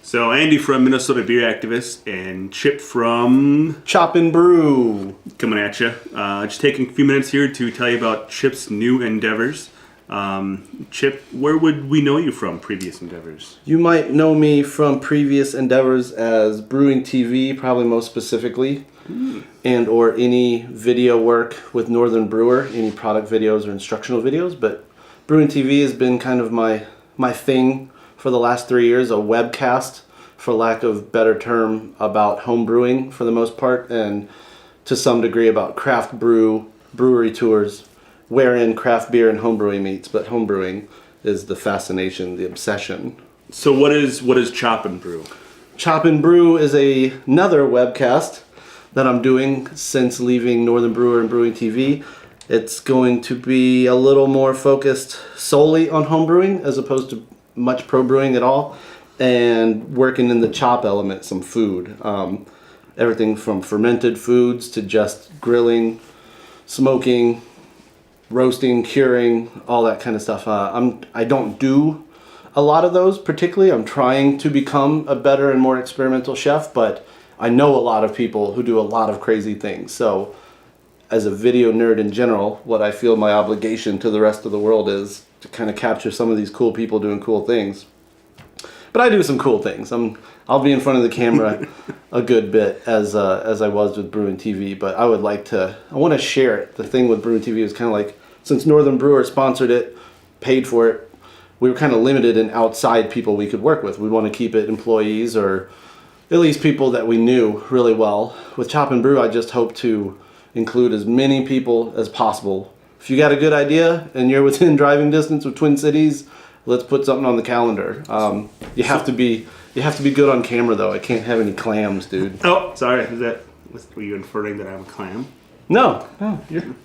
So Andy from Minnesota Beer Activist and Chip from Chop and Brew coming at you. Just taking a few minutes here to tell you about Chip's new endeavors. Chip, where would we know you from previous endeavors? You might know me from previous endeavors as Brewing TV, probably most specifically, and or any video work with Northern Brewer, any product videos or instructional videos. But Brewing TV has been kind of my thing for the last 3 years, a webcast, for lack of better term, about home brewing for the most part, and to some degree about craft brewery tours, wherein craft beer and homebrewing meets, but homebrewing is the fascination, the obsession. So what is Chop and Brew? Chop and Brew is another webcast that I'm doing since leaving Northern Brewer and Brewing TV. It's going to be a little more focused solely on homebrewing as opposed to much pro brewing at all, and working in the chop element, some food. Everything from fermented foods to just grilling, smoking, roasting, curing, all that kind of stuff. I don't do a lot of those particularly. I'm trying to become a better and more experimental chef, but I know a lot of people who do a lot of crazy things. So as a video nerd in general, what I feel my obligation to the rest of the world is to kind of capture some of these cool people doing cool things. But I do some cool things. I'll be in front of the camera a good bit as I was with Brewing TV, but I want to share it. The thing with Brewing TV is kind of like, since Northern Brewer sponsored it, paid for it, we were kind of limited in outside people we could work with. We want to keep it employees or at least people that we knew really well. With Chop and Brew, I just hope to include as many people as possible. If you got a good idea and you're within driving distance of Twin Cities, let's put something on the calendar. You have to be good on camera though. I can't have any clams, dude. Oh, sorry. Were you inferring that I'm a clam? No,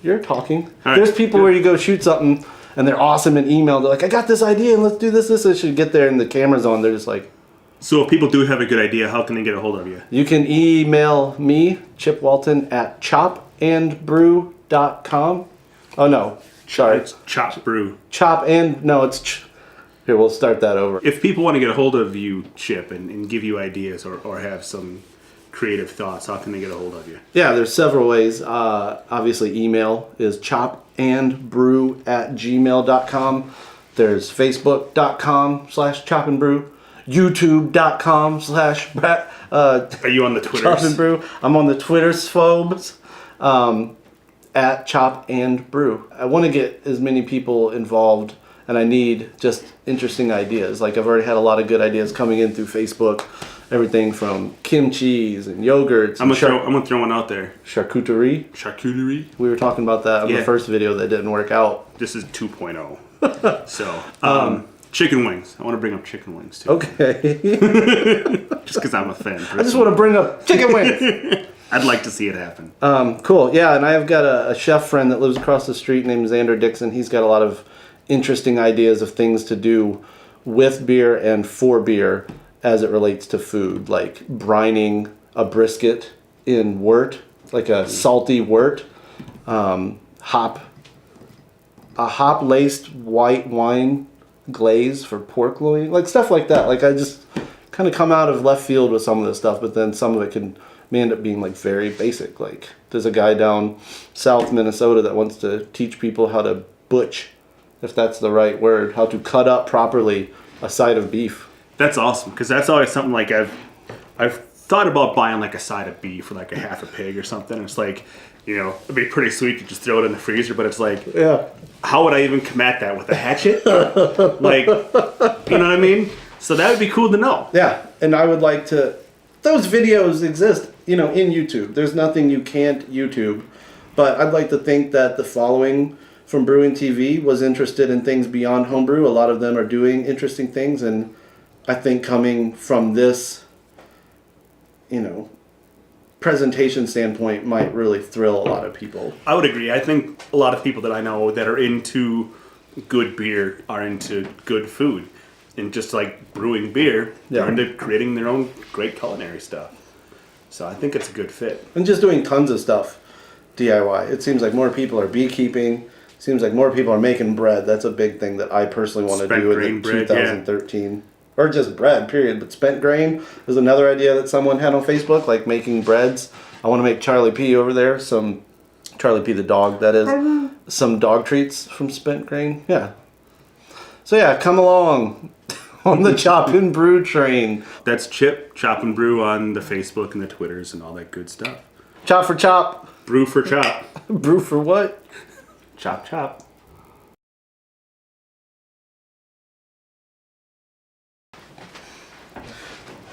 you're talking. Right, There's people good. where you go shoot something and they're awesome in email. They're like, I got this idea and let's do this. They should get there and the camera's on. They're just like. So if people do have a good idea, how can they get a hold of you? You can email me, Chip Walton, at chopandbrew.com. Oh no, sorry. It's Chop Brew. Here, we'll start that over. If people want to get a hold of you, Chip, and give you ideas or have some creative thoughts, how can they get a hold of you? Yeah, there's several ways. Obviously, email is chopandbrew@gmail.com. There's facebook.com/chopandbrew. youtube.com/ Are you on the Twitters? Chop and Brew. I'm on the Twitters phobes. At Chop and Brew. I want to get as many people involved, and I need just interesting ideas. Like, I've already had a lot of good ideas coming in through Facebook. Everything from kimchi's and yogurts. I'm gonna throw one out there. Charcuterie. Charcuterie. We were talking about that in the first video that didn't work out. This is 2.0. So, chicken wings. I want to bring up chicken wings too. Okay. Just because I'm a fan. I just want to bring up chicken wings. I'd like to see it happen. Cool. Yeah, and I've got a chef friend that lives across the street named Xander Dixon. He's got a lot of interesting ideas of things to do with beer and for beer as it relates to food, like brining a brisket in wort, like a salty wort, a hop-laced white wine glaze for pork loin, like stuff like that. Like, I just kind of come out of left field with some of this stuff, but then some of it may end up being like very basic. Like, there's a guy down south Minnesota that wants to teach people how to butch, if that's the right word, how to cut up properly a side of beef. That's awesome, because that's always something like I've thought about buying like a side of beef or like a half a pig or something. It's like, it'd be pretty sweet to just throw it in the freezer, but it's like, Yeah. how would I even come at that with a hatchet? Like, you know what I mean? So that would be cool to know. Yeah, and I would like to. Those videos exist, in YouTube. There's nothing you can't YouTube, but I'd like to think that the following from Brewing TV was interested in things beyond homebrew. A lot of them are doing interesting things, and I think coming from this, presentation standpoint might really thrill a lot of people. I would agree. I think a lot of people that I know that are into good beer are into good food. And just like brewing beer, they're into creating their own great culinary stuff. So I think it's a good fit. And just doing tons of stuff DIY. It seems like more people are beekeeping. Seems like more people are making bread. That's a big thing that I personally want to do in 2013. or just bread, period. But spent grain is another idea that someone had on Facebook, like making breads. I want to make Charlie P over there some Charlie P the dog, that is, some dog treats from spent grain. Yeah. So yeah, come along on the Chop and Brew train. That's Chip, Chop and Brew on the Facebook and the Twitters and all that good stuff. Chop for chop. Brew for chop. Brew for what? Chop chop.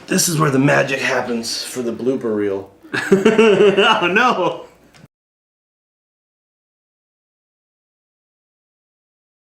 This is where the magic happens for the blooper reel. Oh no!